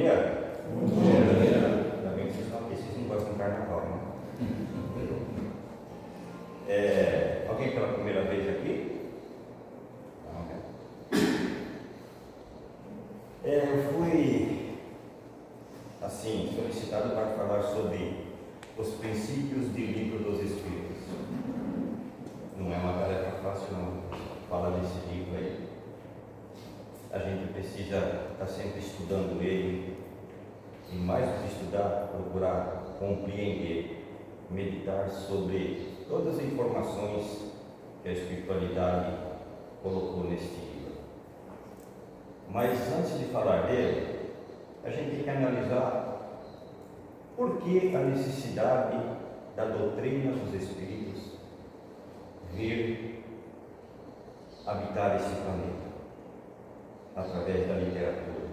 dia. Bom dia. Ainda bem que vocês não gostam de carnaval, né? Alguém pela primeira vez aqui? Não, né? Eu fui, assim, solicitado para falar sobre os princípios de Livro dos Espíritos. Não é uma tarefa fácil, não. Fala desse livro aí. A gente precisa estar sempre estudando ele, e mais do que estudar, procurar compreender, meditar sobre todas as informações que a espiritualidade colocou neste livro. Mas antes de falar dele, a gente tem que analisar por que a necessidade da doutrina dos Espíritos vir habitar esse planeta através da literatura,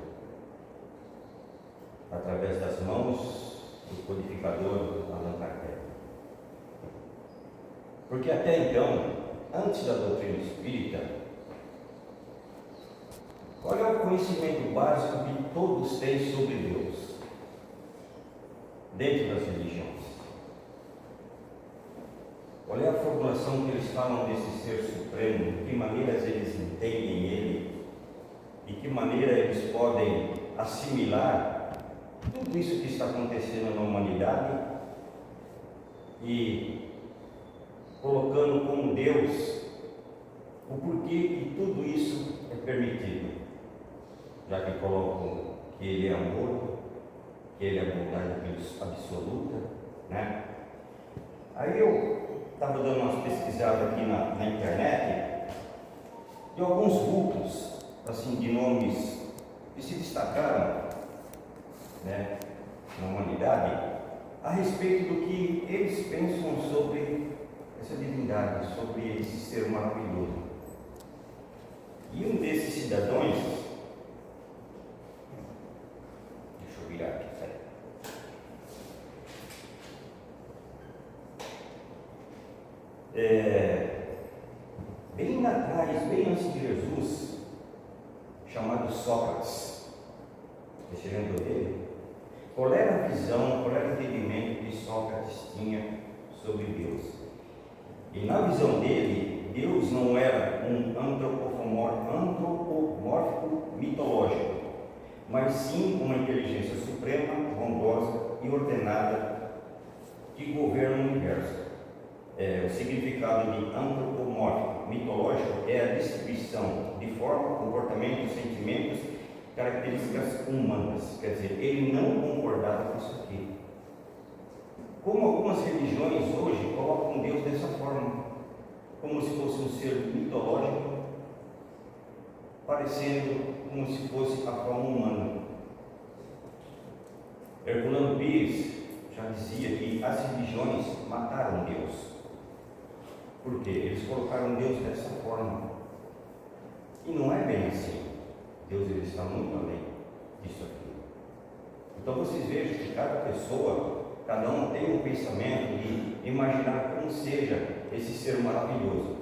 através das mãos do codificador Allan Kardec. Porque até então, antes da doutrina espírita, qual é o conhecimento básico que todos têm sobre Deus, dentro das religiões? Qual é a formulação que eles falam desse ser supremo? De que maneiras eles entendem ele? De que maneira eles podem assimilar tudo isso que está acontecendo na humanidade e colocando como Deus o porquê que tudo isso é permitido, já que colocam que Ele é amor, que Ele é bondade absoluta, né? Aí eu estava dando umas pesquisadas aqui na internet de alguns vultos, assim, de nomes que se destacaram, né, na humanidade, a respeito do que eles pensam sobre essa divindade, sobre esse ser maravilhoso. E um desses cidadãos, deixa eu virar aqui, bem atrás, bem antes de Jesus, chamado Sócrates, você lembrou dele? Qual era a visão, qual era o entendimento que Sócrates tinha sobre Deus? E na visão dele, Deus não era um antropomórfico mitológico, mas sim uma inteligência suprema, bondosa e ordenada que governa o universo. O significado de antropomórfico mitológico é a distribuição de forma, comportamento, sentimentos, características humanas. Quer dizer, ele não concordava com isso aqui. Como algumas religiões hoje colocam Deus dessa forma, como se fosse um ser mitológico, parecendo como se fosse a forma humana. Herculano Pires já dizia que as religiões mataram Deus. Por quê? Eles colocaram Deus dessa forma. E não é bem assim. Deus ele está muito além disso aqui. Então vocês vejam que cada pessoa, cada um tem um pensamento de imaginar como seja esse ser maravilhoso.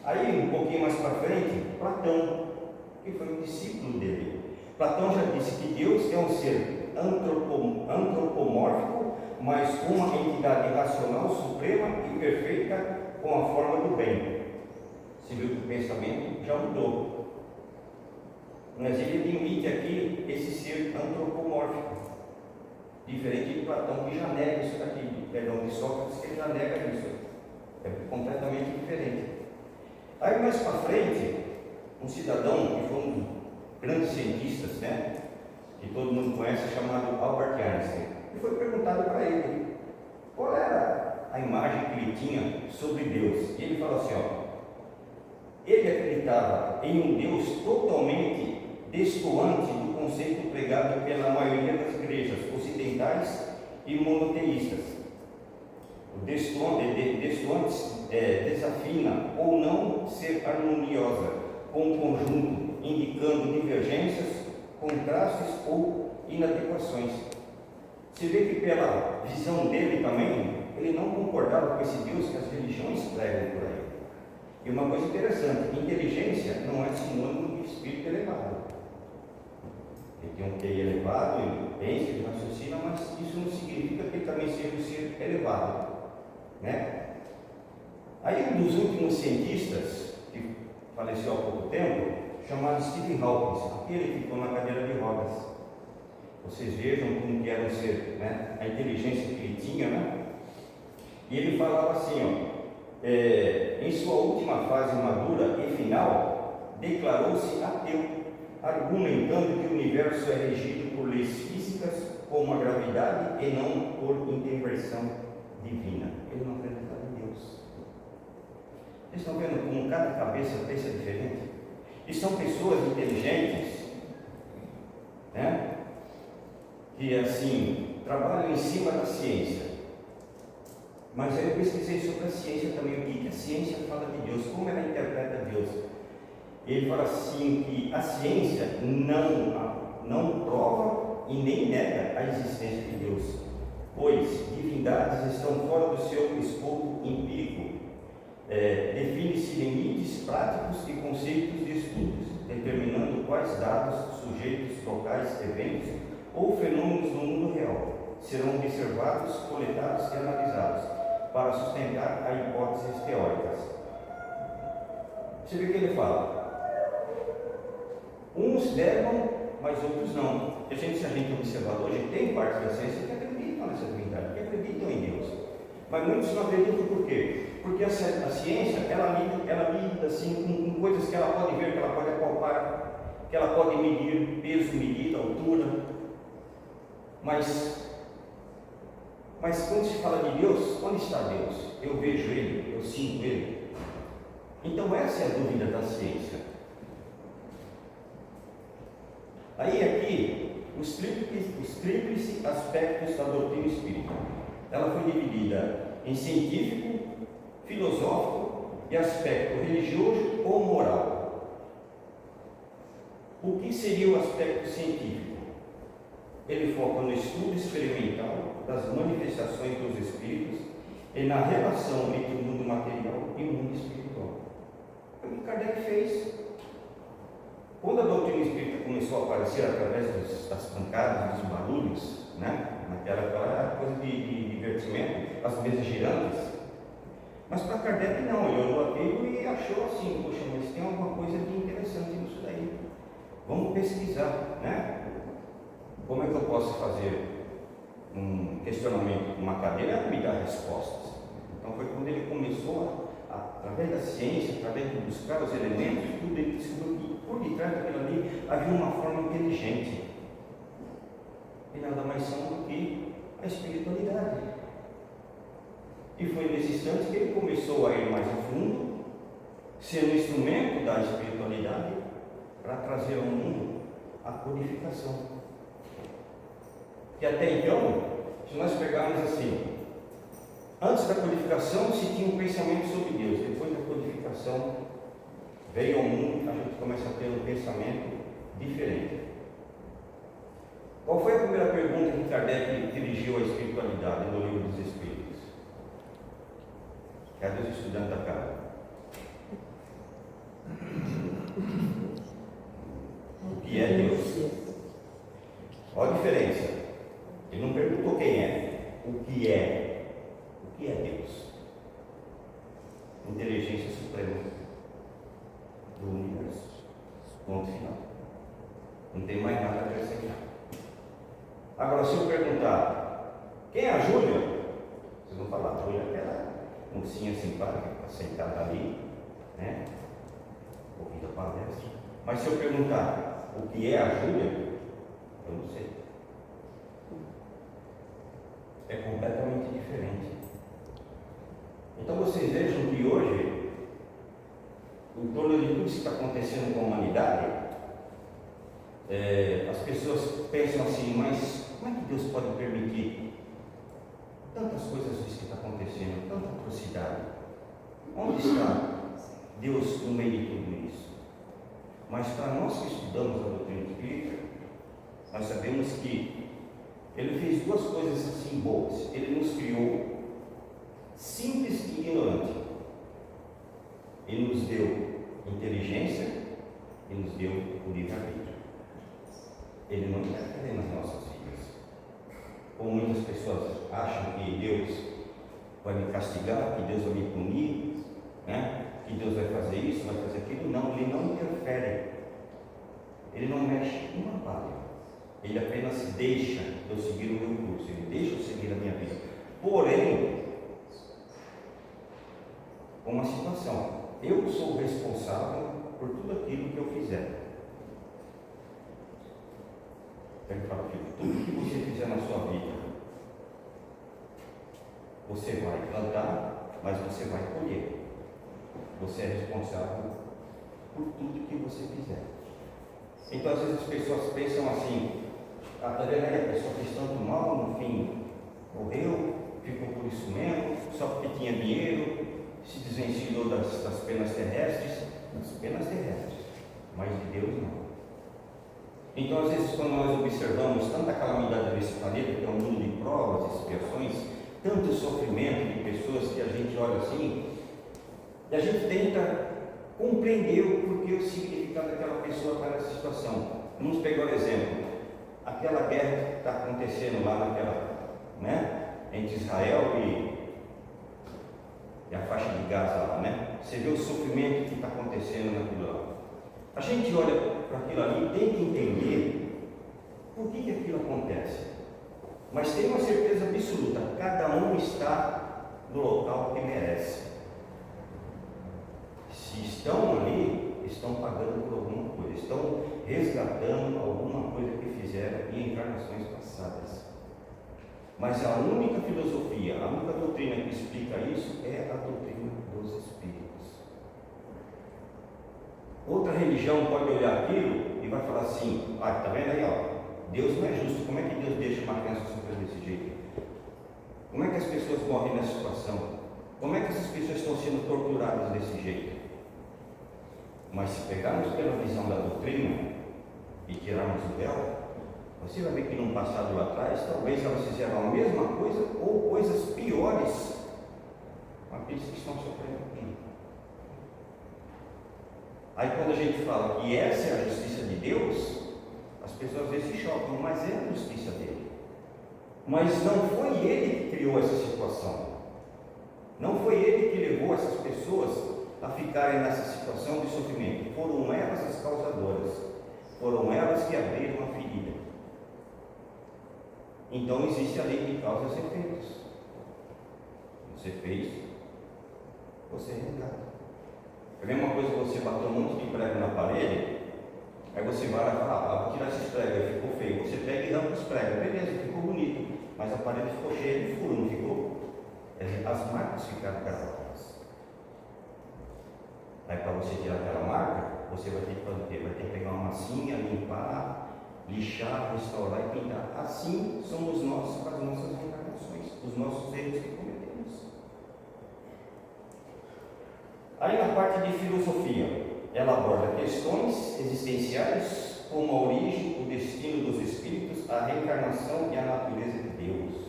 Aí um pouquinho mais para frente, Platão, que foi um discípulo dele. Platão já disse que Deus é um ser antropomórfico, mas uma entidade racional, suprema e perfeita, com a forma do bem. Você viu que o pensamento já mudou. Mas ele limite aqui esse ser antropomórfico, diferente de Platão, que já nega isso daqui, perdão, de Sócrates, que ele já nega isso. É completamente diferente. Aí mais para frente, um cidadão que foi um dos grandes cientistas, né, que todo mundo conhece, chamado Albert Einstein, e foi perguntado para ele qual era a imagem que ele tinha sobre Deus. E ele falou assim, ele acreditava em um Deus totalmente destoante do conceito pregado pela maioria das igrejas ocidentais e monoteístas. O destoante desafina ou não ser harmoniosa com o conjunto, indicando divergências, contrastes ou inadequações. Você vê que pela visão dele também, ele não concordava com esse Deus que as religiões pregam por aí. E uma coisa interessante, inteligência não é sinônimo de espírito elevado. Ele tem um QI elevado, ele pensa, ele raciocina, mas isso não significa que ele também seja um ser elevado, né? Aí um dos últimos cientistas, que faleceu há pouco tempo, chamado Stephen Hawking, aquele que ficou na cadeira de rodas. Vocês vejam como que era um ser, né? A inteligência que ele tinha, né? E ele falava assim, ó, em sua última fase madura e final, declarou-se ateu, argumentando que o universo é regido por leis físicas como a gravidade e não por intervenção divina. Ele não acreditava em Deus. Vocês estão vendo como cada cabeça pensa diferente? E são pessoas inteligentes, né? Que assim, trabalham em cima da ciência. Mas eu pesquisei sobre a ciência também, o que a ciência fala de Deus, como ela interpreta Deus. Ele fala assim que a ciência não prova e nem nega a existência de Deus, pois divindades estão fora do seu escopo empírico. Define-se limites práticos e conceitos de estudos, determinando quais dados, sujeitos, locais, eventos ou fenômenos no mundo real serão observados, coletados e analisados para sustentar as hipóteses teóricas. Você vê o que ele fala? Uns negam, mas outros não. Se a gente observar hoje, tem parte da ciência que acreditam nessa divindade, que acreditam em Deus. Mas muitos não acreditam por quê? Porque a ciência, ela lida assim, com coisas que ela pode ver, que ela pode apalpar, que ela pode medir peso, medida, altura. Mas quando se fala de Deus, onde está Deus? Eu vejo Ele, eu sinto Ele. Então essa é a dúvida da ciência. Aí aqui, os tríplices aspectos da doutrina espírita. Ela foi dividida em científico, filosófico e aspecto religioso ou moral. O que seria o aspecto científico? Ele foca no estudo experimental das manifestações dos espíritos e na relação entre o mundo material e o mundo espiritual. O que Kardec fez? Quando a doutrina espírita começou a aparecer através das pancadas, dos barulhos, né? Naquela coisa de divertimento, as mesas girantes. Mas para Kardec não, ele olhou aquilo e achou assim, poxa, mas tem alguma coisa de interessante nisso daí. Vamos pesquisar, né? Como é que eu posso fazer um questionamento com uma cadeira e me dar respostas? Então foi quando ele começou através da ciência, através de buscar os elementos, tudo ele descobriu que por detrás daquilo ali havia uma forma inteligente. E nada mais são do que a espiritualidade. E foi nesse instante que ele começou a ir mais a fundo, sendo instrumento da espiritualidade para trazer ao mundo a codificação. Que até então, se nós pegarmos assim, antes da codificação se tinha um pensamento sobre Deus, depois da codificação veio ao mundo, a gente começa a ter um pensamento diferente. Qual foi a primeira pergunta que Kardec dirigiu à espiritualidade no Livro dos Espíritos? Cadê os estudantes da casa? O que é Deus? Olha a diferença. Ele não perguntou quem é, o que é. O que é Deus? Inteligência suprema do universo. Ponto final. Não tem mais nada a acrescentar. Agora, se eu perguntar quem é a Júlia, vocês vão falar, Júlia é aquela mocinha simpática que está sentada ali, né? Ouvindo a palestra. Mas se eu perguntar o que é a Júlia, eu não sei. É completamente diferente. Então vocês vejam que hoje, em torno de tudo isso que está acontecendo com a humanidade, as pessoas pensam assim, mas como é que Deus pode permitir tantas coisas que está acontecendo, tanta atrocidade? Onde está Deus no meio de tudo isso? Mas para nós que estudamos a doutrina espírita, nós sabemos que Ele fez duas coisas assim boas. Ele nos criou simples e ignorante. Ele nos deu inteligência e nos deu o livre-arbítrio. Ele não interfere nas nossas vidas. Como muitas pessoas acham que Deus vai me castigar, que Deus vai me punir, né? Que Deus vai fazer isso, vai fazer aquilo. Não, Ele não interfere. Ele não mexe uma palha. Ele apenas deixa eu seguir o meu curso. Ele deixa eu seguir a minha vida. Porém, uma situação. Eu sou responsável por tudo aquilo que eu fizer. Ele fala, filho, tudo que você fizer na sua vida, você vai plantar, mas você vai colher. Você é responsável por tudo que você fizer. Então, às vezes as pessoas pensam assim, tá vendo aí, a pessoa fez tanto mal, no fim morreu, ficou por isso mesmo, só porque tinha dinheiro, se desvencilhou das penas terrestres, mas de Deus não. Então, às vezes, quando nós observamos tanta calamidade nesse planeta, que é um mundo de provas, expiações, tanto sofrimento de pessoas que a gente olha assim, e a gente tenta compreender o porquê, o significado daquela pessoa estar nessa situação. Vamos pegar o exemplo, aquela guerra que está acontecendo lá entre Israel e a faixa de Gaza lá, né? Você vê o sofrimento que está acontecendo naquilo lá. A gente olha para aquilo ali e tenta entender por que aquilo acontece. Mas tem uma certeza absoluta, cada um está no local que merece. Se estão ali, estão pagando por alguma coisa, estão resgatando alguma coisa que fizeram em encarnações passadas. Mas a única filosofia, a única doutrina que explica isso é a doutrina dos Espíritos. Outra religião pode olhar aquilo e vai falar assim, está vendo aí, ó, Deus não é justo, como é que Deus deixa uma criança sofrer desse jeito? Como é que as pessoas morrem nessa situação? Como é que essas pessoas estão sendo torturadas desse jeito? Mas se pegarmos pela visão da doutrina e tirarmos o véu, você vai ver que no passado lá atrás, talvez elas fizeram a mesma coisa ou coisas piores com aqueles que estão sofrendo aqui. Aí quando a gente fala que essa é a justiça de Deus, as pessoas às vezes se chocam, mas é a justiça dele. Mas não foi ele que criou essa situação. Não foi ele que levou essas pessoas a ficarem nessa situação de sofrimento. Foram elas as causadoras. Foram elas que abriram a ferida. Então existe a lei de causas e efeitos. Você fez, você resgata. É a mesma coisa que você bateu um monte de prego na parede, aí você vai lá e fala, vou tirar esses pregos, aí ficou feio. Você pega e arranca os pregos, beleza, ficou bonito, mas a parede ficou cheia de furo, não ficou? As marcas ficaram gravadas. Aí para você tirar aquela marca, você vai ter que fazer, vai ter que pegar uma massinha, limpar, lixar, restaurar e pintar. Assim somos nós com as nossas reencarnações, os nossos erros que cometemos. Aí na parte de filosofia, ela aborda questões existenciais como a origem, o destino dos espíritos, a reencarnação e a natureza de Deus.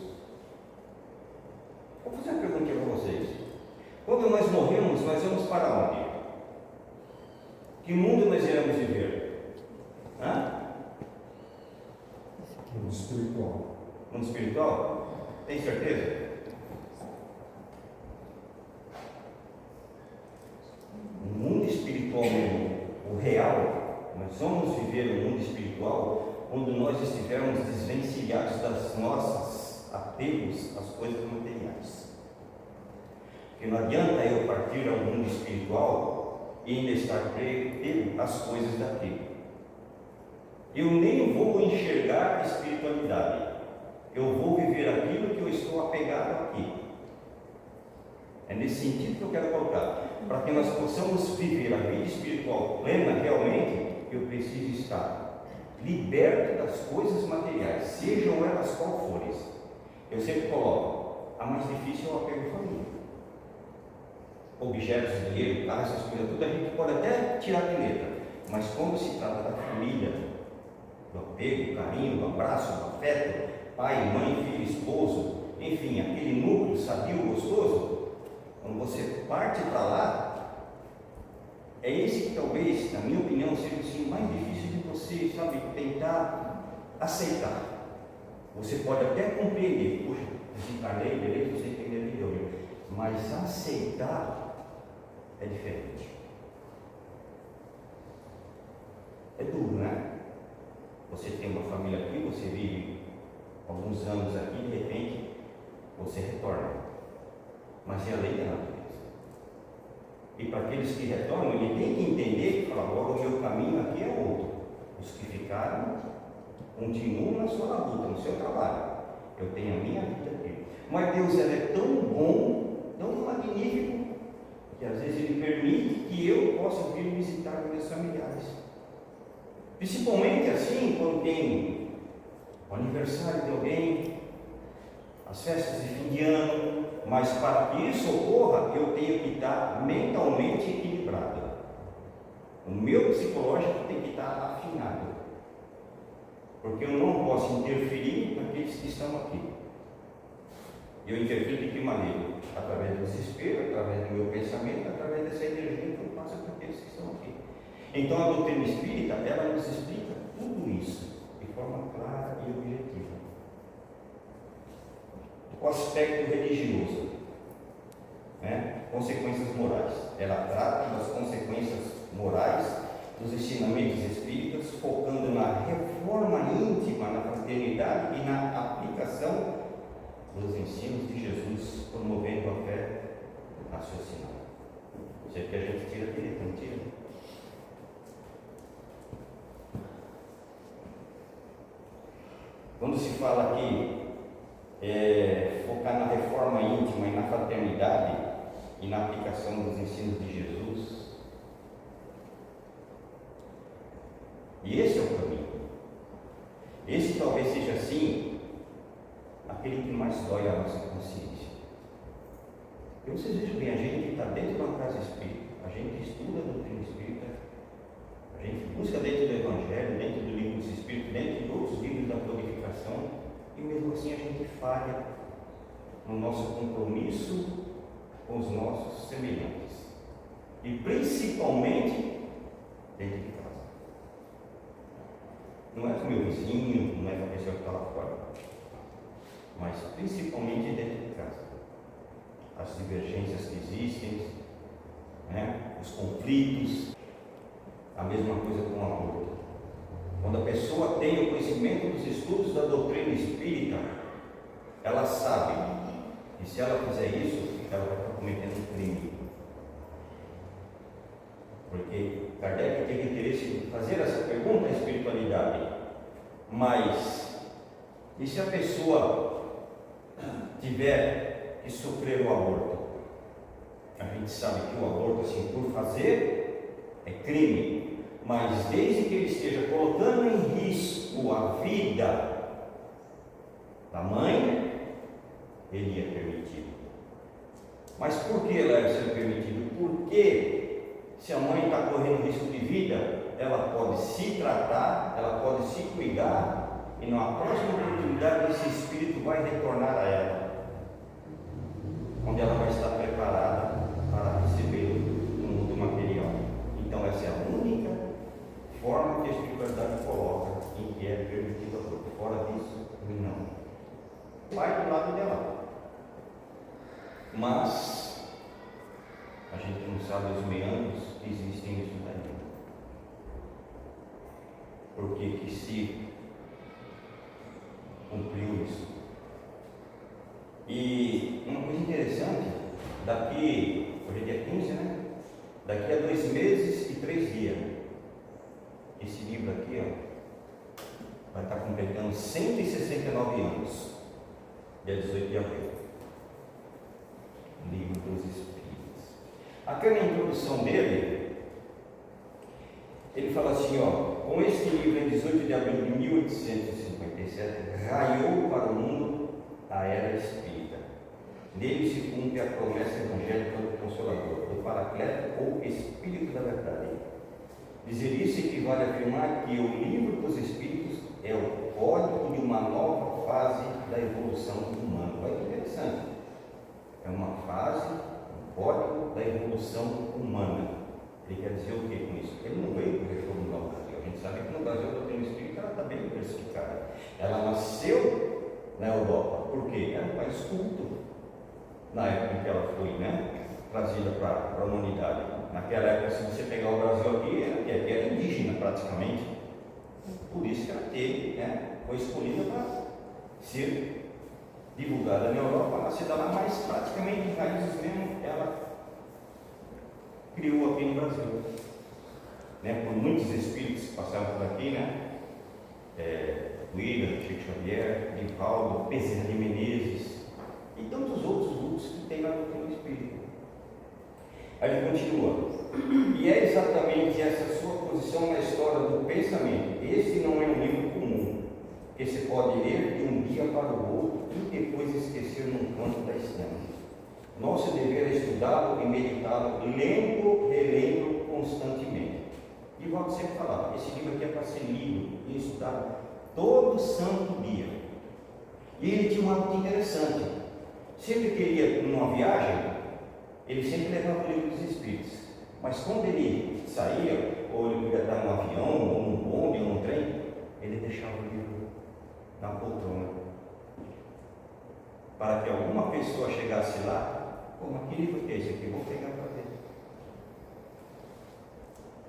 Vou fazer uma pergunta para vocês. Quando nós morremos, nós vamos para onde? Que mundo nós iremos viver? Mundo espiritual. Mundo espiritual? Tem certeza? O mundo espiritual mesmo, o real, nós vamos viver um mundo espiritual quando nós estivermos desvencilhados das nossas apegos às coisas materiais. Porque não adianta eu partir ao mundo espiritual e ainda estar preso às coisas daqui. Eu nem vou enxergar a espiritualidade, eu vou viver aquilo que eu estou apegado aqui. É nesse sentido que eu quero colocar. Para que nós possamos viver a vida espiritual plena, realmente, eu preciso estar liberto das coisas materiais, sejam elas qual forem. Eu sempre coloco, a mais difícil é o apego à família. Objetos, dinheiro, carro, essas coisas, tudo a gente pode até tirar de letra, mas quando se trata da família, do apego, do carinho, do abraço, do afeto, pai, mãe, filho, esposo, enfim, aquele núcleo sadio, gostoso, quando você parte para lá, é esse que talvez, na minha opinião, seja assim, mais difícil de você, tentar aceitar. Você pode até compreender, puxa, desencarnei, beleza, você entendeu de Deus, mas aceitar é diferente. É duro, né? Você tem uma família aqui, você vive alguns anos aqui, de repente você retorna. Mas é a lei da natureza. E para aqueles que retornam, ele tem que entender que agora o meu caminho aqui é outro. Os que ficaram continuam na sua luta, no seu trabalho. Eu tenho a minha vida aqui. Mas Deus é tão bom, tão magnífico, que às vezes Ele permite que eu possa vir visitar meus familiares. Principalmente assim, quando tem o aniversário de alguém, as festas de fim de ano, mas para que isso ocorra, eu tenho que estar mentalmente equilibrado. O meu psicológico tem que estar afinado, porque eu não posso interferir naqueles que estão aqui. Eu interfiro de que maneira? Através do desespero, através do meu pensamento, através dessa energia que eu passo para aqueles que estão aqui. Então a doutrina espírita, ela nos explica tudo isso de forma clara e objetiva. O aspecto religioso, né? Consequências morais. Ela trata das consequências morais dos ensinamentos espíritas, focando na reforma íntima, na fraternidade e na aplicação dos ensinos de Jesus, promovendo a fé raciocinada. Isso é que a gente tira dele, não tira? Quando se fala aqui focar na reforma íntima e na fraternidade e na aplicação dos ensinos de Jesus, e esse é o caminho. Esse talvez seja assim aquele que mais dói a nossa consciência. E vocês vejam bem, a gente está dentro de uma casa espírita, a gente estuda a doutrina espírita, a gente busca dentro do Evangelho, dentro do livro dos Espíritos, dentro de outros livros da codificação, e mesmo assim a gente falha no nosso compromisso com os nossos semelhantes, e principalmente dentro de casa. Não é com o meu vizinho, não é com a pessoa que está lá fora, mas principalmente dentro de casa. As divergências que existem, né? Os conflitos, a mesma coisa com o aborto. Quando a pessoa tem o conhecimento dos estudos da doutrina espírita, ela sabe que se ela fizer isso, ela vai estar cometendo um crime. Porque Kardec teve interesse em fazer essa pergunta à espiritualidade. Mas, e se a pessoa tiver que sofrer o aborto? A gente sabe que o aborto, assim, por fazer, é crime. Mas desde que ele esteja colocando em risco a vida da mãe, ele é permitido. Mas por que ela deve ser permitido? Porque se a mãe está correndo risco de vida, ela pode se tratar, ela pode se cuidar, e na próxima oportunidade esse espírito vai retornar a ela, onde ela vai estar preparada para recebê-lo no mundo material. Então essa é a única forma que a espiritualidade coloca em que é permitido a aborto. Fora disso, não. Vai do lado dela. Mas a gente não sabe os meandros que existem nisso daí. Porque que se cumpriu isso. E uma coisa interessante, daqui, hoje é dia 15, né? Daqui a 2 meses e 3 dias, esse livro aqui, ó, vai estar completando 169 anos, dia 18 de abril. Livro dos Espíritos. Aqui na introdução dele, ele fala assim, ó: com este livro, em 18 de abril de 1857, raiou para o mundo a era espírita. Nele se cumpre a promessa evangélica do Consolador, do Paracleto ou Espírito da Verdade. Dizer isso equivale a afirmar que o livro dos Espíritos é o código de uma nova fase da evolução humana. Olha que interessante. É uma fase, um código da evolução humana. Ele quer dizer o que com isso? Ele não veio para reformular o Brasil. A gente sabe que no Brasil a doutrina espírita está bem diversificada. Ela nasceu na Europa. Por quê? Era um país culto. Na época em que ela foi, trazida para a humanidade. Naquela época, se você pegar o Brasil aqui era indígena praticamente. Por isso que ela foi escolhida para ser divulgada na Europa, nascida lá, mas praticamente raízes mesmo ela criou aqui no Brasil. Por muitos espíritos que passaram por aqui, William, Chico Xavier, Divaldo, Bezerra de Menezes e tantos outros grupos que tem na doutrina espírita. Aí ele continua, e é exatamente essa sua posição na história do pensamento. Este não é um livro comum, que se pode ler de um dia para o outro e depois esquecer num canto da estante. Nosso dever é estudá-lo e meditá-lo, lendo, relendo constantemente. E o Valdo sempre falava, esse livro aqui é para ser lido e estudado todo santo dia. E ele tinha um hábito interessante. Sempre que ele ia numa viagem, ele sempre levava o livro dos Espíritos. Mas quando ele saía, ou ele podia estar num avião, ou num bonde, ou num trem, ele deixava o livro na poltrona. Para que alguma pessoa chegasse lá, mas que livro que é esse aqui? Eu vou pegar para ver.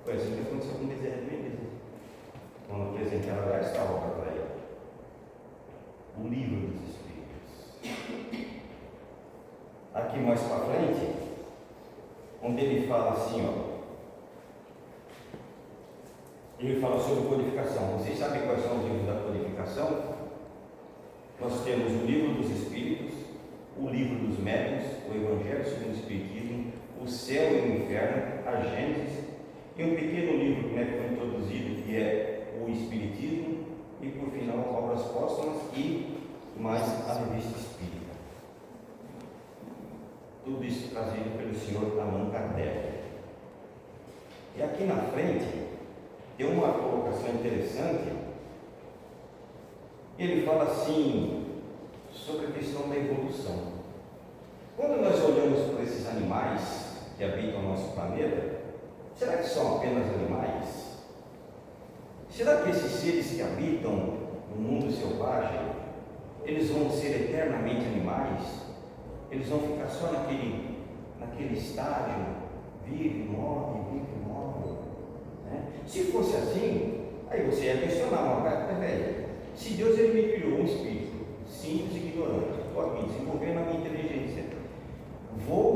Foi assim que aconteceu com o Bezerra de Menezes. Quando apresentaram esta obra para ele, o livro dos Espíritos. Aqui mais para frente, onde ele fala assim, ele fala sobre codificação. Vocês sabem quais são os livros da codificação? Nós temos o livro dos Espíritos, o livro dos Médiuns, o Evangelho segundo o Espiritismo, o Céu e o Inferno, a Gênesis, e um pequeno livro que foi introduzido, que é o Espiritismo, e por final obras póstumas e mais a revista espírita. Tudo isso trazido pelo senhor Allan Kardec. E aqui na frente tem uma colocação interessante. Ele fala assim sobre a questão da evolução. Quando nós olhamos para esses animais que habitam o nosso planeta, será que são apenas animais? Será que esses seres que habitam no mundo selvagem, eles vão ser eternamente animais? Eles vão ficar só naquele estágio, vive, morre, Se fosse assim, aí você ia questionar, velho, se Deus ele me criou um espírito simples e ignorante, estou aqui desenvolvendo a minha inteligência, vou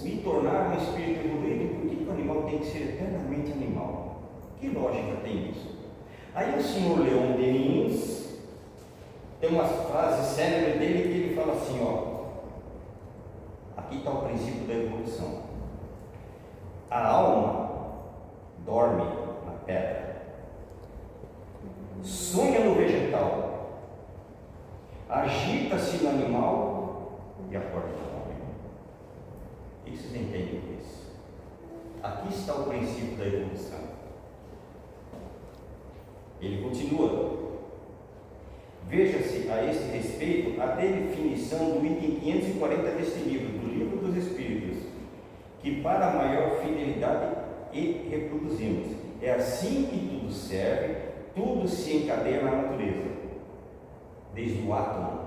me tornar um espírito evoluído, por que o animal tem que ser eternamente animal? Que lógica tem isso? Aí o senhor Leon Denis tem uma frase célebre dele que ele fala assim, aqui está o princípio da evolução. A alma dorme na pedra, sonha no vegetal, agita-se no animal e acorda no homem. O que vocês entendem com isso? Aqui está o princípio da evolução. Ele continua. Veja-se a este respeito a definição do item 540 deste livro, do Livro dos Espíritos, que para maior fidelidade e reproduzimos. É assim que tudo serve, tudo se encadeia na natureza, desde o átomo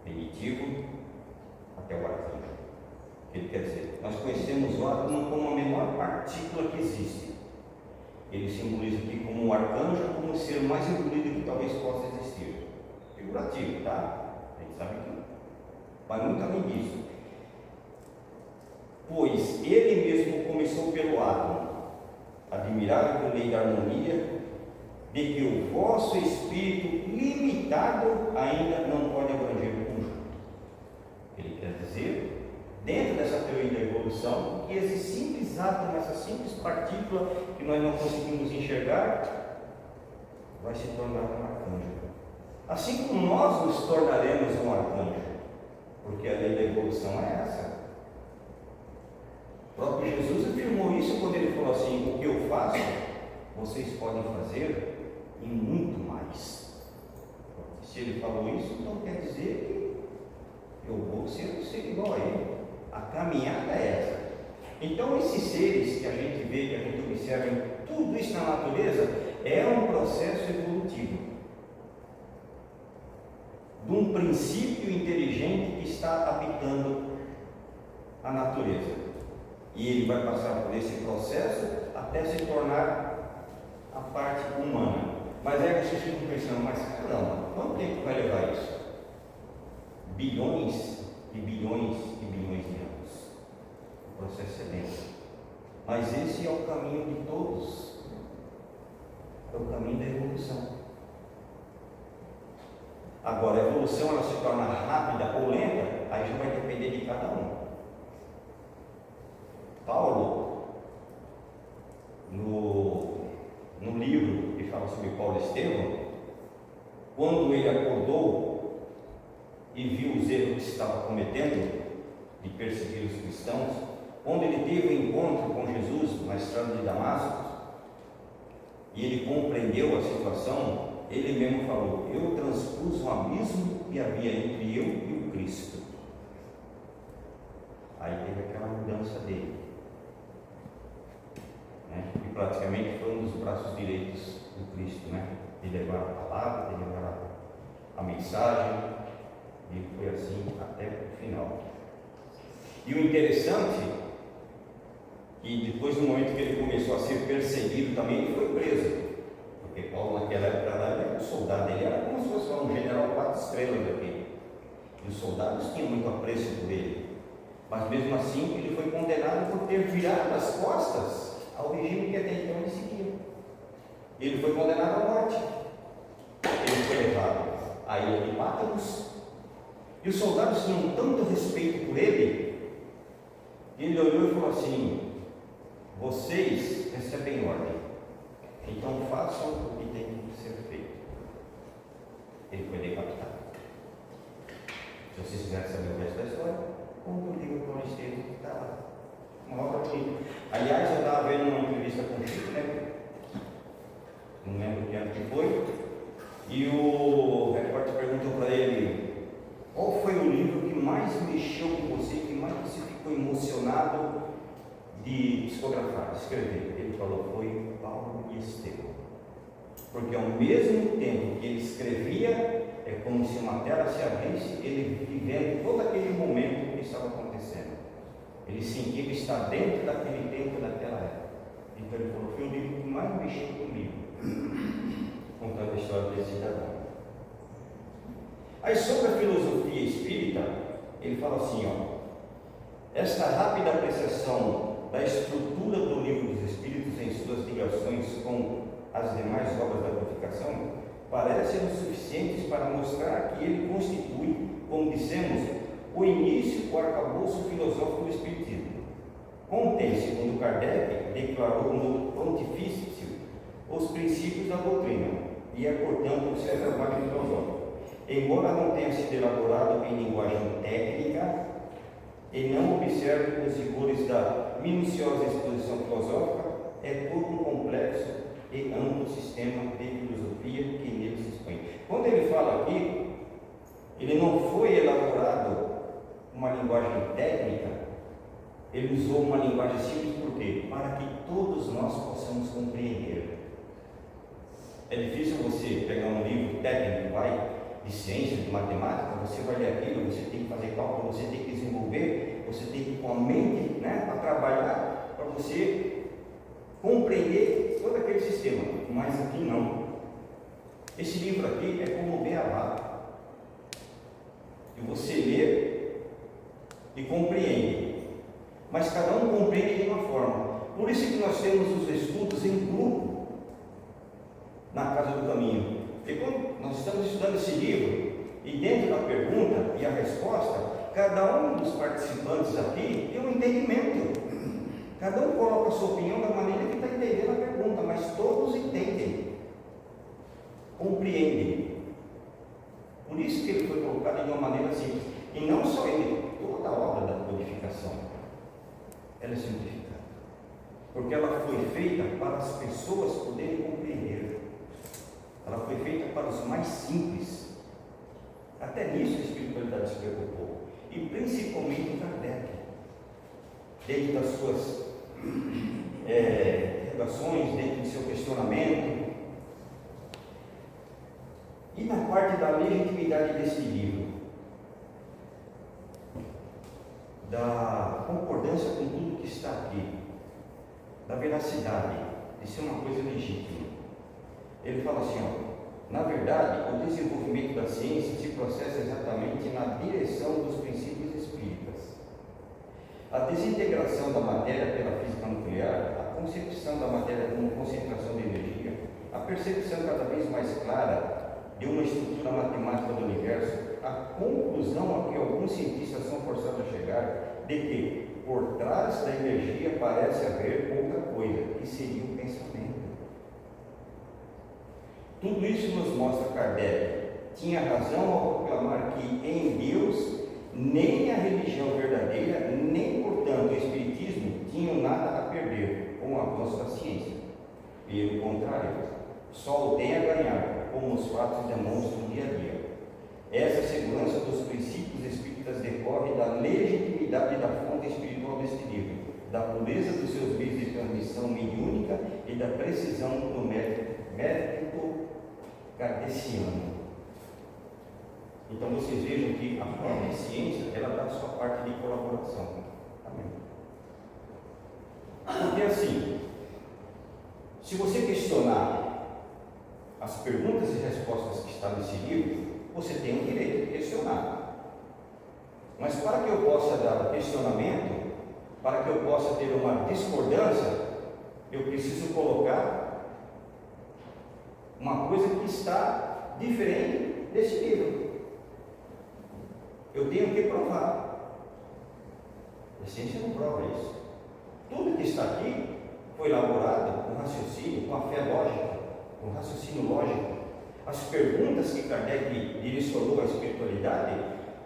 primitivo até o arcanjo. Ele quer dizer, nós conhecemos o átomo como a menor partícula que existe. Ele simboliza aqui como um arcanjo, como o ser mais evoluído que talvez possa existir. Figurativo, tá? A gente sabe que não. Mas muito além disso. Pois ele mesmo começou pelo átomo, admirável lei da harmonia, de que o vosso espírito limitado ainda não pode abranger o conjunto. Ele quer dizer, dentro dessa teoria da evolução, que esse simples átomo, essa simples partícula que nós não conseguimos enxergar, vai se tornar um arcanjo. Assim como nós nos tornaremos um arcanjo, porque a lei da evolução é essa. O próprio Jesus afirmou isso quando ele falou assim: o que eu faço, vocês podem fazer e muito mais. Se ele falou isso, então quer dizer que eu vou ser um ser igual a ele. A caminhada é essa. Então esses seres que a gente vê, que a gente observa em Tudo isso na natureza é um processo evolutivo de um princípio inteligente que está habitando a natureza. E ele vai passar por esse processo até se tornar a parte humana. Mas é que vocês ficam pensando, mas caramba, quanto tempo vai levar isso? Bilhões e bilhões e bilhões de anos. O processo é lento. Mas esse é o caminho de todos. É o caminho da evolução. Agora, a evolução ela se torna rápida ou lenta, aí já vai depender de cada um. Paulo, no livro que fala sobre Paulo e Estevão, quando ele acordou e viu os erros que se estava cometendo de perseguir os cristãos, quando ele teve um encontro com Jesus na estrada de Damasco, e ele compreendeu a situação, ele mesmo falou: eu transpus um abismo que havia entre eu e o Cristo. Aí teve aquela mudança dele, né? E praticamente foi um dos braços direitos do Cristo, né? De levar a palavra, de levar a mensagem, e foi assim até o final. E o interessante, que depois do momento que ele começou a ser perseguido também, ele foi preso. Porque Paulo naquela época lá, ele era um soldado, ele era como se fosse um general 4 estrelas aqui. E os soldados tinham muito apreço por ele. Mas mesmo assim, ele foi condenado por ter virado as costas ao regime que até então ele seguia. Ele foi condenado à morte. Ele foi levado à ilha de Pátaros. E os soldados tinham tanto respeito por ele, que ele olhou e falou assim: vocês recebem ordem, então façam o que tem que ser feito. Ele foi decapitado. Se vocês quiserem saber o resto da história, conta o livro Paulo e Estevão que está lá. Uma obra bonita. Aliás, eu estava vendo uma entrevista com o Chico, né? Não lembro que ano que foi. E o repórter perguntou para ele: qual foi o livro que mais mexeu com você, que mais você ficou emocionado de psicografar, de escrever? Ele falou: foi Paulo e Estevão. Porque ao mesmo tempo que ele escrevia, é como se uma tela se abrisse, ele vivendo todo aquele momento que estava acontecendo. Ele sentia que está dentro daquele tempo, daquela época. Então ele falou: foi o livro que mais mexeu comigo, contando a história desse cidadão. Aí sobre a filosofia espírita, ele fala assim, ó: esta rápida apreciação da estrutura do livro dos Espíritos em suas ligações com as demais obras da codificação parecem suficientes para mostrar que ele constitui, como dissemos, o início, o arcabouço filosófico do Espiritismo. Contém, segundo Kardec, declarou no Pontifício os princípios da doutrina, e é, portanto, o seu trabalho filosófico. Embora não tenha sido elaborado em linguagem técnica e não observe os rigores da minuciosa exposição filosófica, é todo um complexo e amplo sistema de filosofia que nele se expõe. Quando ele fala aqui, ele não foi elaborado uma linguagem técnica, ele usou uma linguagem simples, por quê? Para que todos nós possamos compreender. É difícil você pegar um livro técnico, de ciência, de matemática, você vai ler aquilo, você tem que fazer cálculo, você tem que desenvolver, você tem que ir com a mente, né, para trabalhar, para você compreender todo aquele sistema. Mas aqui não. Esse livro aqui é como beabá, que você lê e compreende, mas cada um compreende de uma forma. Por isso que nós temos os estudos em grupo na Casa do Caminho. Porque quando nós estamos estudando esse livro, e dentro da pergunta e a resposta, cada um dos participantes aqui tem um entendimento. Cada um coloca a sua opinião da maneira que está entendendo a pergunta, mas todos entendem, compreendem. Por isso que ele foi colocado de uma maneira simples. E não só ele, toda a obra da codificação, ela é simplificada. Porque ela foi feita para as pessoas poderem compreender. Ela foi feita para os mais simples. Até nisso a espiritualidade se preocupou. E principalmente Kardec, dentro das suas interrogações, dentro do seu questionamento. E na parte da legitimidade desse livro, da concordância com tudo que está aqui, da veracidade, de ser uma coisa legítima. Ele fala assim, ó, na verdade, o desenvolvimento da ciência se processa exatamente na direção dos princípios espíritas. A desintegração da matéria pela física nuclear, a concepção da matéria como concentração de energia, a percepção cada vez mais clara de uma estrutura matemática do universo, a conclusão a que alguns cientistas são forçados a chegar de que por trás da energia parece haver outra coisa, que seria o pensamento. Tudo isso nos mostra Kardec tinha razão ao proclamar que em Deus nem a religião verdadeira, nem portanto o espiritismo tinham nada a perder com o avanço da ciência. Pelo contrário, só o tem a ganhar, como os fatos demonstram dia a dia. Essa segurança dos princípios espíritas decorre da legitimidade da fonte espiritual deste livro, da pureza dos seus meios de transmissão mediúnica e da precisão do método kardeciano. Então vocês vejam que a própria ciência, ela dá a sua parte de colaboração. Amém? Porque assim, se você questionar as perguntas e respostas que estão nesse livro, você tem o direito de questionar. Mas para que eu possa dar o questionamento, para que eu possa ter uma discordância, eu preciso colocar uma coisa que está diferente desse livro. Eu tenho que provar. A ciência não prova isso. Tudo que está aqui foi elaborado com raciocínio, com a fé lógica, com raciocínio lógico. As perguntas que Kardec direcionou à espiritualidade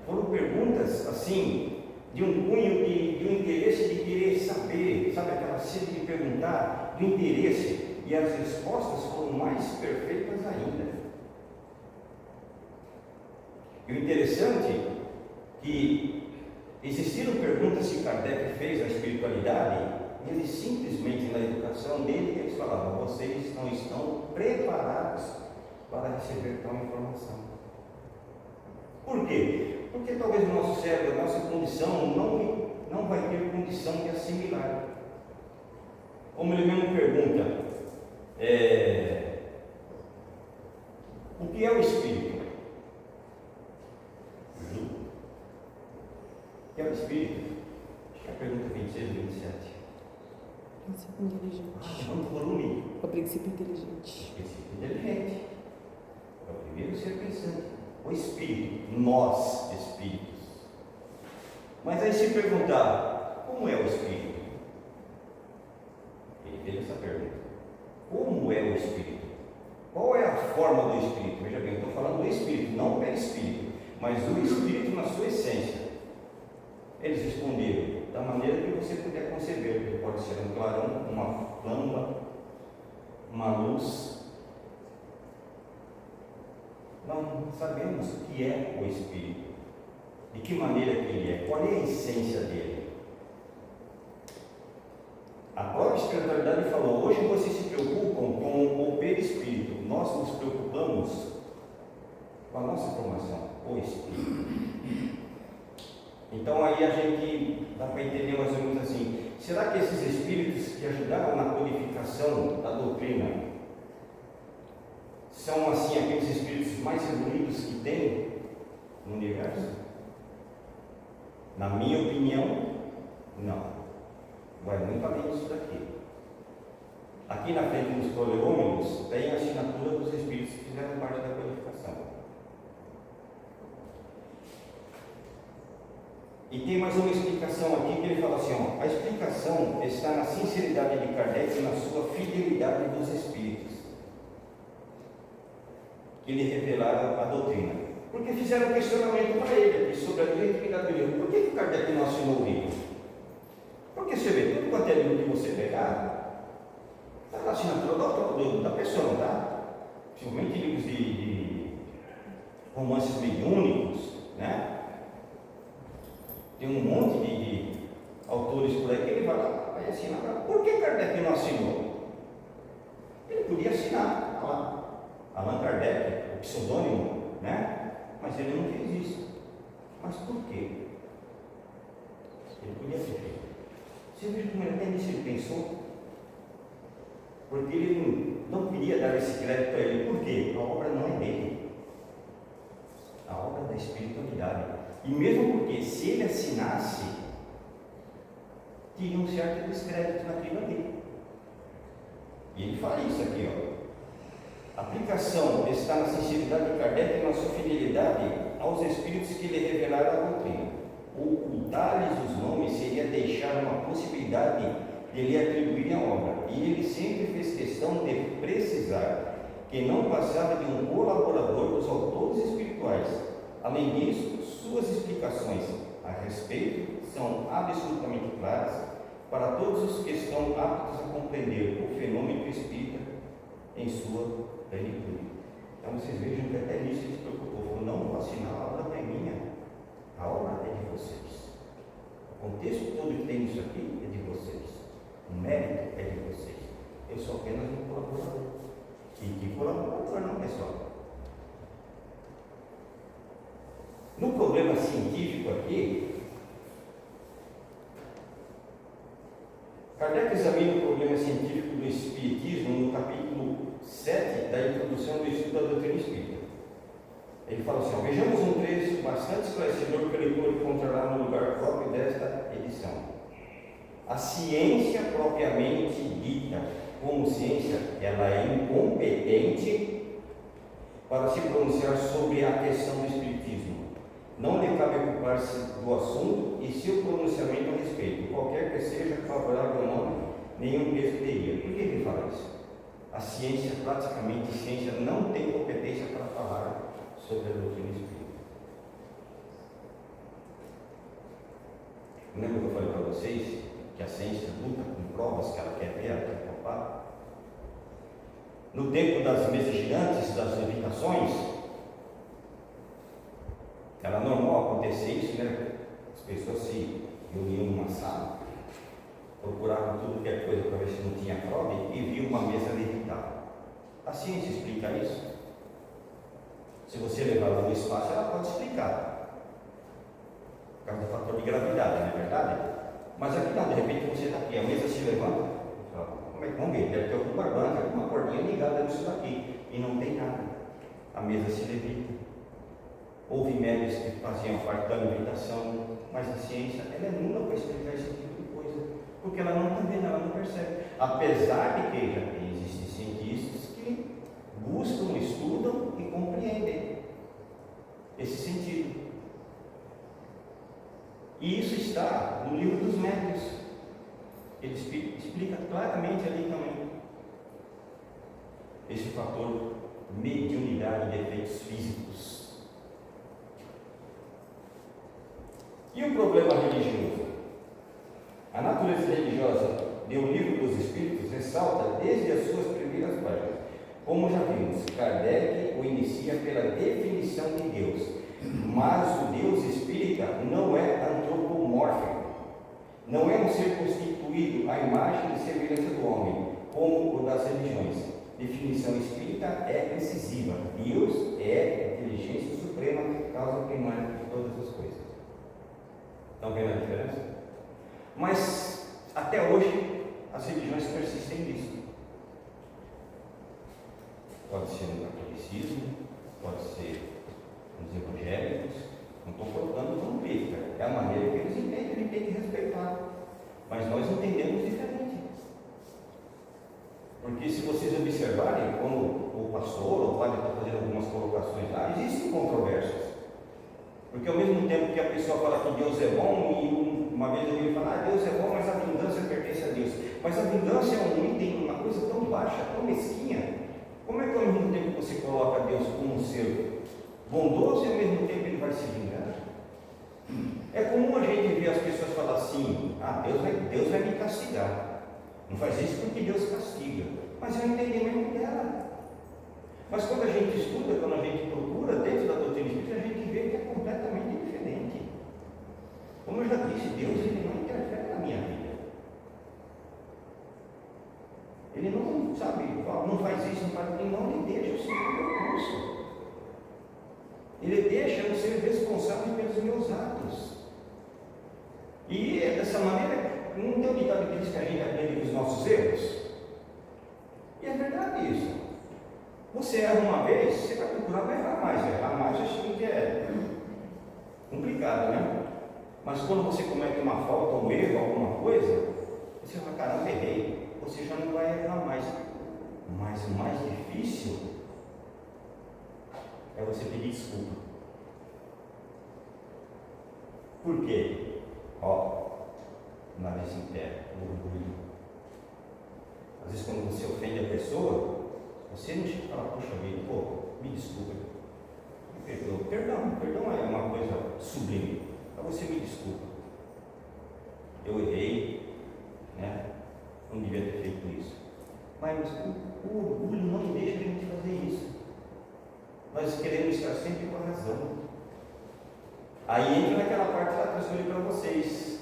foram perguntas assim, de um cunho de um interesse de querer saber, sabe, aquela sede de perguntar, do interesse, e as respostas foram mais perfeitas ainda. E o interessante é que existiram perguntas que Kardec fez à espiritualidade, e ele simplesmente na educação dele, eles falavam, vocês não estão preparados para receber tal informação. Por quê? Porque talvez o nosso cérebro, a nossa condição não vai ter condição de assimilar. Como ele mesmo pergunta, o que é o Espírito? O que é o Espírito? Acho que é a pergunta 26 e 27. Princípio inteligente. É um volume. O princípio inteligente. Princípio inteligente. É o primeiro ser pensante. O Espírito, nós espíritos. Mas aí se perguntar, como é o Espírito? Ele fez essa pergunta. Como é o Espírito? Qual é a forma do Espírito? Veja bem, eu estou falando do Espírito, não do Espírito, mas do Espírito na sua essência. Eles responderam da maneira que você puder conceber, que pode ser um clarão, uma flama, uma luz. Nós não sabemos o que é o Espírito, de que maneira que ele é, qual é a essência dele. A própria espiritualidade falou, hoje vocês se preocupam com o perispírito, nós nos preocupamos com a nossa formação, o Espírito. Então aí a gente dá para entender mais ou menos assim, será que esses espíritos que ajudaram na codificação da doutrina são assim aqueles espíritos mais evoluídos que tem no universo? Na minha opinião, não. Vai muito além disso daqui. Aqui na frente dos prolegômenos tem a assinatura dos espíritos que fizeram parte da codificação. E tem mais uma explicação aqui que ele fala assim, ó, a explicação está na sinceridade de Kardec e na sua fidelidade dos espíritos que lhe revelaram a doutrina. Porque fizeram um questionamento para ele aqui sobre a legitimidade do livro. Por que Kardec não assinou o livro? Porque você vê, tudo quanto é livro que você pegar, está na assinatura da pessoa, não está? Principalmente livros de romances mediúnicos, né? Tem um monte de autores por aí que ele vai lá, vai assinar. Por que Kardec não assinou? Allan Kardec, o pseudônimo, né? Mas ele não fez isso. Mas por quê? Ele podia ter feito. Você viu como ele até nisso ele pensou? Porque ele não queria dar esse crédito para ele. Por quê? A obra não é dele. A obra é da espiritualidade. E mesmo porque, se ele assinasse, teria um certo descrédito naquilo ali. E ele fala isso aqui, ó. A aplicação está na sinceridade de Kardec e na sua fidelidade aos espíritos que lhe revelaram a doutrina. Ocultar-lhes os nomes seria deixar uma possibilidade de lhe atribuir a obra. E ele sempre fez questão de precisar que não passava de um colaborador dos autores espirituais. Além disso, suas explicações a respeito são absolutamente claras para todos os que estão aptos a compreender o fenômeno espírita em sua plenitude. Então vocês vejam que até nisso ele se preocupou. Não vou assinar, a obra não é minha, a obra é de vocês. O contexto todo que tem nisso aqui é de vocês. O mérito é de vocês. Eu sou apenas um colaborador. E que colaborador não, pessoal? No problema científico aqui, Kardec examina o problema científico do Espiritismo no capítulo 7 da introdução do estudo da doutrina espírita. Ele fala assim: vejamos um trecho bastante esclarecedor que o leitor encontrará no lugar próprio desta edição. A ciência propriamente dita, como ciência, ela é incompetente para se pronunciar sobre a questão do Espiritismo. Não lhe cabe ocupar-se do assunto e seu pronunciamento a respeito, qualquer que seja favorável ou não, nenhum peso teria. Por que ele fala isso? A ciência, praticamente ciência, não tem competência para falar sobre a doutrina espírita. Lembra que eu falei para vocês que a ciência luta com provas que ela quer ver, ela quer provar? No tempo das mesas girantes, das levitações, era normal acontecer isso, né? As pessoas se reuniam numa sala, procuravam tudo que é coisa para ver se não tinha prova e viam uma mesa levitar. A ciência explica isso. Se você levar ela no espaço, ela pode explicar. Por causa do fator de gravidade, não é verdade? Mas aqui não, de repente você está aqui, a mesa se levanta, como é que vamos ver? Deve ter algum barbante, alguma cordinha ligada nisso daqui. E não tem nada. A mesa se levita. Houve médios que faziam parte da levitação, mas a ciência ela é nula para explicar esse tipo de coisa, porque ela não está vendo, ela não percebe. Apesar de que já existem cientistas que buscam, estudam e compreendem esse sentido. E isso está no livro dos médios. Ele explica claramente ali também esse fator mediunidade de efeitos físicos. E o problema religioso? A natureza religiosa do Livro dos Espíritos ressalta desde as suas primeiras páginas. Como já vimos, Kardec o inicia pela definição de Deus, mas o Deus espírita não é antropomórfico, não é um ser constituído à imagem e semelhança do homem, como o das religiões. Definição espírita é decisiva. Deus é a inteligência suprema, causa primária de todas as coisas. Estão vendo a diferença? Mas, até hoje, as religiões persistem nisso. Pode ser no catolicismo, pode ser nos evangélicos. Não estou colocando como crítica, é a maneira que eles entendem, ele tem que respeitar. Mas nós entendemos diferente. Porque se vocês observarem, quando o pastor ou o padre está fazendo algumas colocações lá, existem controvérsias. Porque ao mesmo tempo que a pessoa fala que Deus é bom, e uma vez eu ouvi falar, Deus é bom, mas a vingança pertence a Deus. Mas a vingança é um item, uma coisa tão baixa, tão mesquinha. Como é que ao mesmo tempo você coloca Deus como um ser bondoso e ao mesmo tempo ele vai se vingar? É comum a gente ver as pessoas falar assim, Deus vai me castigar. Não faz isso porque Deus castiga. Mas é o entendimento dela. Mas quando a gente estuda, quando a gente procura dentro da doutrina espírita, a gente vê que é completamente diferente. Como eu já disse, Deus ele não interfere na minha vida. Ele não, sabe, não faz isso, não faz, ele não me deixa, o Senhor Ele deixa eu ser responsável pelos meus atos. E dessa maneira, não tem um ditado que diz que a gente aprende com os nossos erros? E é verdade isso. Você erra uma vez, você vai procurar não errar mais. Errar mais, acho que é complicado, né? Mas quando você comete uma falta, um erro, alguma coisa, você fala, caramba, errei. Você já não vai errar mais. Mas o mais difícil é você pedir desculpa. Por quê? Nariz em pé, orgulho. Às vezes quando você ofende a pessoa, você não chega e fala, poxa vida, me desculpa. Me perdoa. Perdão é uma coisa sublime. Mas você me desculpa. Eu errei, né? Não devia ter feito isso. Mas o orgulho não deixa a gente fazer isso. Nós queremos estar sempre com a razão. Aí entra naquela parte lá que eu escolhi para vocês,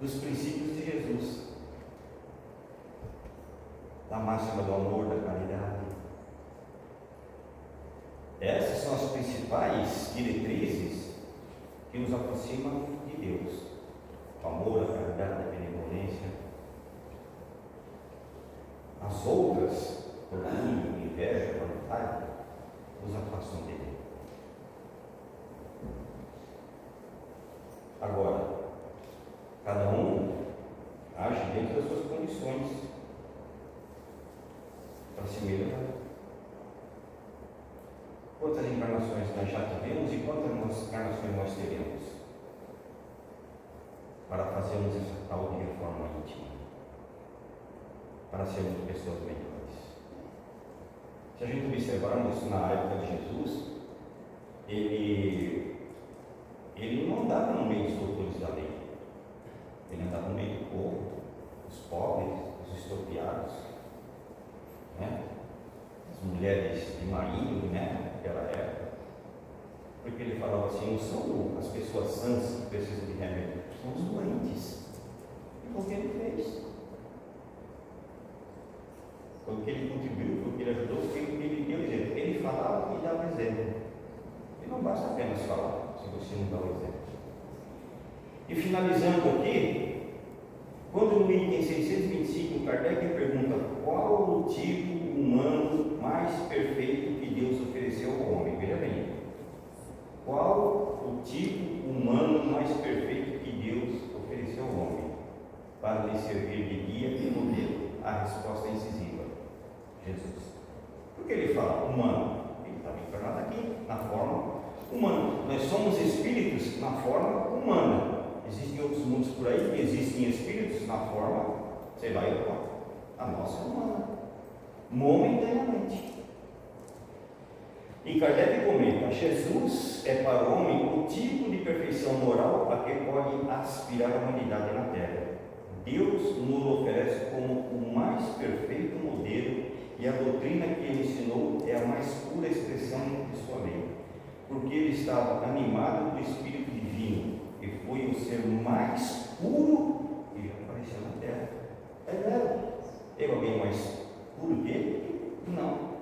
dos princípios de Jesus, da máxima do amor, da caridade. Essas são as principais diretrizes que nos aproximam de Deus: o amor, a caridade, a benevolência. As outras, orgulho, inveja, vontade, nos afastam dele. Agora, cada um age dentro das suas condições para se melhorar. Quantas encarnações nós já tivemos e quantas encarnações nós teremos para fazermos essa tal de reforma íntima, para sermos pessoas melhores? Se a gente observarmos na época de Jesus, ele não andava no meio dos doutores da lei, ele andava no meio do povo, dos pobres, dos expropriados, né? As mulheres de marido, né? Naquela época, porque ele falava assim: não são as pessoas sãs que precisam de remédio, são os doentes. E foi o que ele fez, foi o que ele contribuiu, foi o que ele ajudou, foi o que ele deu exemplo. Ele falava e dava exemplo. E não basta apenas falar, se você não dá o exemplo. E finalizando aqui, quando no item 625 Kardec pergunta qual o tipo humano mais perfeito que Deus ofereceu ao homem, veja bem, qual o tipo humano mais perfeito que Deus ofereceu ao homem para lhe servir de guia e modelo? A resposta é incisiva: Jesus. Por que ele fala humano? Ele estava encarnado aqui, na forma humana. Nós somos espíritos na forma humana. Existem outros mundos por aí que existem espíritos na forma, sei lá, a nossa é humana, momentaneamente. E Kardec comenta: Jesus é para o homem o tipo de perfeição moral a que pode aspirar a humanidade na Terra. Deus nos oferece como o mais perfeito modelo, e a doutrina que ele ensinou é a mais pura expressão de sua lei, porque ele estava animado do Espírito Divino e foi o ser mais puro que já apareceu na Terra. Teve alguém mais puro que ele? Não.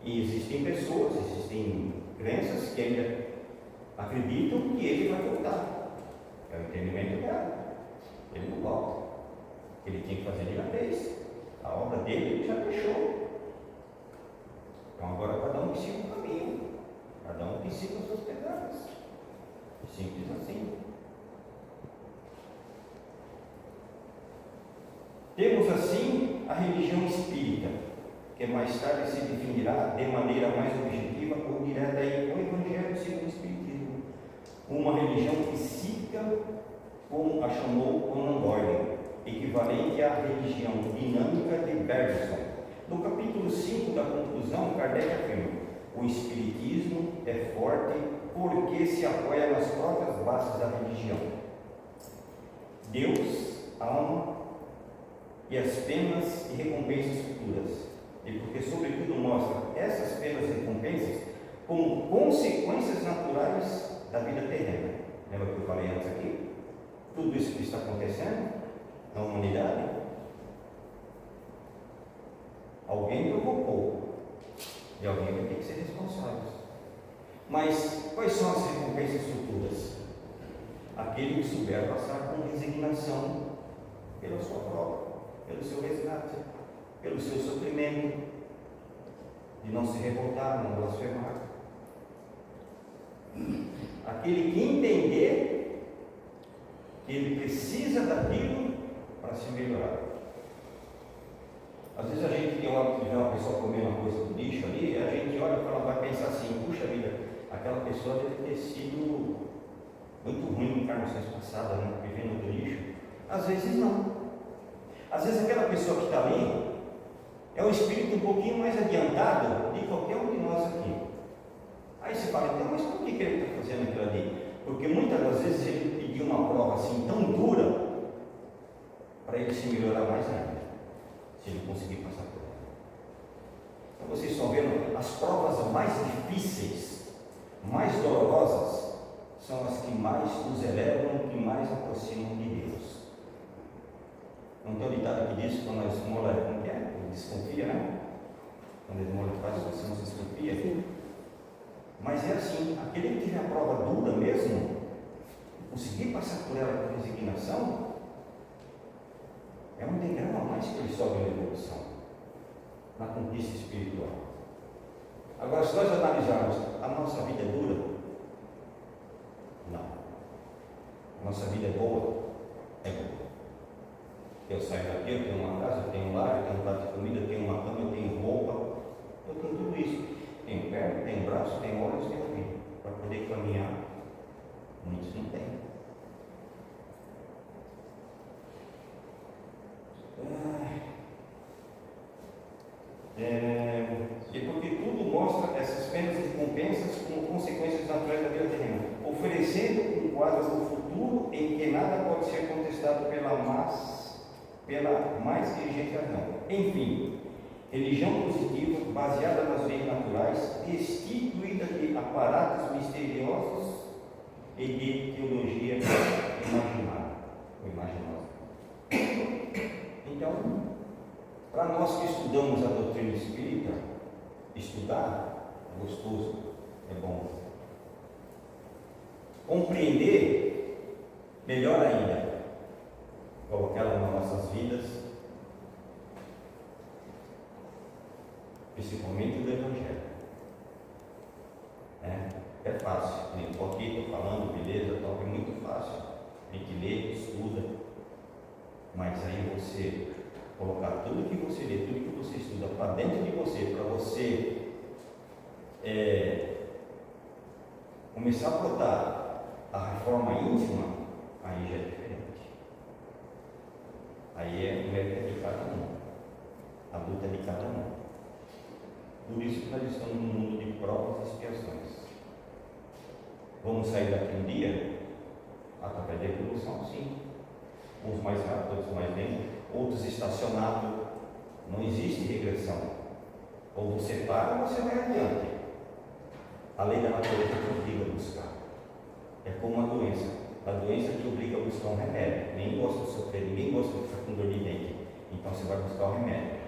E existem pessoas, existem crenças que ainda acreditam que ele vai voltar. É o entendimento dela. Ele não volta. Ele tinha que fazer de uma vez. A obra dele ele já deixou. Então agora cada um que siga o caminho. Cada um que siga os seus pecados. Simples assim. Temos assim a religião espírita, que mais tarde se definirá de maneira mais objetiva ou direta aí o Evangelho segundo o Espiritismo. Uma religião psíquica, como a chamou Conan Doyle, equivalente à religião dinâmica de Bergson. No capítulo 5 da conclusão, Kardec afirma: o Espiritismo é forte porque se apoia nas próprias bases da religião. Deus, alma e as penas e recompensas futuras. E porque, sobretudo, mostra essas penas e recompensas como consequências naturais da vida terrena. Lembra que eu falei antes aqui? Tudo isso que está acontecendo na humanidade, alguém provocou. E alguém vai ter que ser responsável. Mas quais são as recompensas futuras? Aquele que souber passar com resignação pela sua prova, pelo seu resgate, pelo seu sofrimento, de não se revoltar, não blasfemar. Aquele que entender que ele precisa daquilo para se melhorar. Às vezes a gente tem o hábito de ver uma pessoa comer uma coisa do lixo ali, e a gente olha e fala, vai pensar assim, puxa vida, aquela pessoa deve ter sido muito ruim em encarnações passadas, né? Vivendo do lixo. Às vezes não. Às vezes aquela pessoa que está ali é um espírito um pouquinho mais adiantado de qualquer um de nós aqui. Aí você fala, então, mas por que ele está fazendo aquilo ali? Porque muitas das vezes ele pediu uma prova assim tão dura para ele se melhorar mais ainda, se ele conseguir passar por ela. Então vocês estão vendo, as provas mais difíceis, mais dolorosas, são as que mais nos elevam, que mais aproximam de Deus. Não tem um ditado que diz quando a esmola é, como que é? Desconfia, né? Quando a esmola faz, você não se desconfia. Sim. Mas é assim, aquele que tiver a prova dura mesmo, conseguir passar por ela com resignação, é um degrau a mais que ele sobe na evolução, na conquista espiritual. Agora, se nós analisarmos, a nossa vida é dura? Não. A nossa vida é boa? É boa. Eu saio daqui, eu tenho uma casa, eu tenho um lar, eu tenho um prato de comida, eu tenho uma cama, eu tenho roupa, eu tenho tudo isso. Tenho perna, tenho braço, tenho olhos, tenho ouvido. Para poder caminhar, muitos não têm. E porque tudo mostra essas penas e recompensas como consequências naturais da vida terrena, oferecendo um quadro do futuro em que nada pode ser contestado pela mais dirigente razão. Enfim, religião positiva, baseada nas leis naturais, destituída de aparatos misteriosos e de teologia imaginosa. Então, para nós que estudamos a doutrina espírita, estudar é gostoso, é bom. Compreender, melhor ainda, colocá-la nas nossas vidas, principalmente do Evangelho. É fácil, estou aqui, estou falando, beleza, é muito fácil. A gente lê, estuda, mas aí você colocar tudo que você lê, tudo que você estuda para dentro de você, para você começar a botar a reforma íntima, aí já é diferente. Aí é o mérito de cada um, a luta de cada um. Por isso que nós estamos num mundo de provas e expiações. Vamos sair daqui um dia? Através da evolução, sim. Uns mais rápidos, outros mais lentos, outros estacionados. Não existe regressão. Ou você para ou você vai adiante. A lei da natureza te obriga a buscar. É como uma doença. A doença te obriga a buscar um remédio. Ninguém gosta de sofrer, ninguém gosta de ficar com dor de dente. Então você vai buscar o remédio.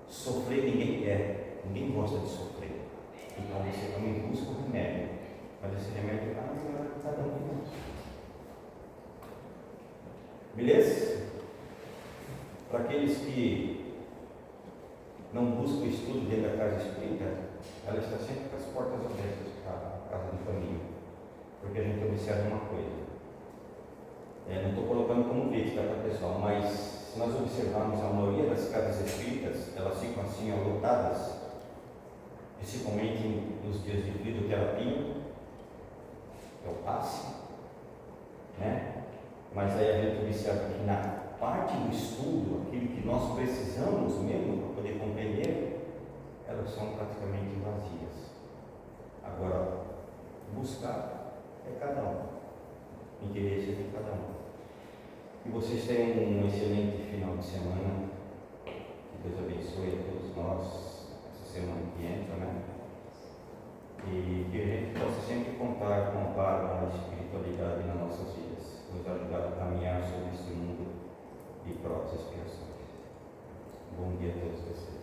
Sofrer ninguém quer, ninguém gosta de sofrer. Então você também busca o remédio. Mas esse remédio está na melhor de cada um de nós. Beleza? Para aqueles que não buscam estudo dentro da casa espírita, ela está sempre com as portas abertas para a casa de família. Porque a gente observa uma coisa. Não estou colocando como crítica, tá, pessoal? Mas se nós observarmos a maioria das casas espíritas, elas ficam assim lotadas, principalmente nos dias de fisioterapia, que é o passe, né? Mas aí a gente observa que na parte do estudo, aquilo que nós precisamos mesmo para poder compreender, elas são praticamente vazias. Agora, buscar é cada um, interesse é de cada um. Que vocês tenham um excelente final de semana. Que Deus abençoe a todos nós essa semana que entra, né? E que a gente possa sempre contar com o amparo da espiritualidade nas nossas vidas, nos ajudar a caminhar sobre este mundo de provas e expiações. Bom dia a todos vocês.